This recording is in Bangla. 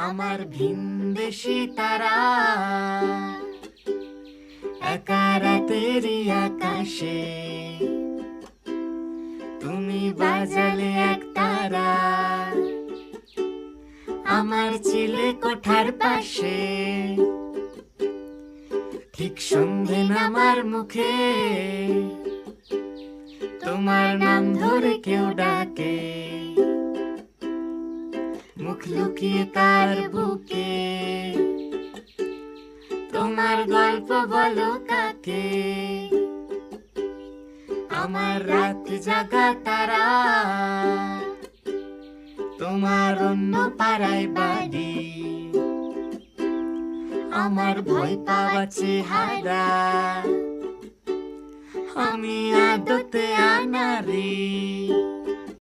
আমার ভিনদেশী তারা একা রাতেরই আকাশে তুমি বাজালে এক তারা আমার চিলে কোঠার পাশে ঠিক সন্ধে নামার মুখে তোমার নাম ধরে কেউ ডাকে মুখ লুকিয়ে তার বুকে তোমার গল্প বলো কাকে আমার রাত জাগা তারা তোমার অন্য পাড়ায় বাড়ি আমার ভয় পাওয়া চেহারা আমি আদতে আনারি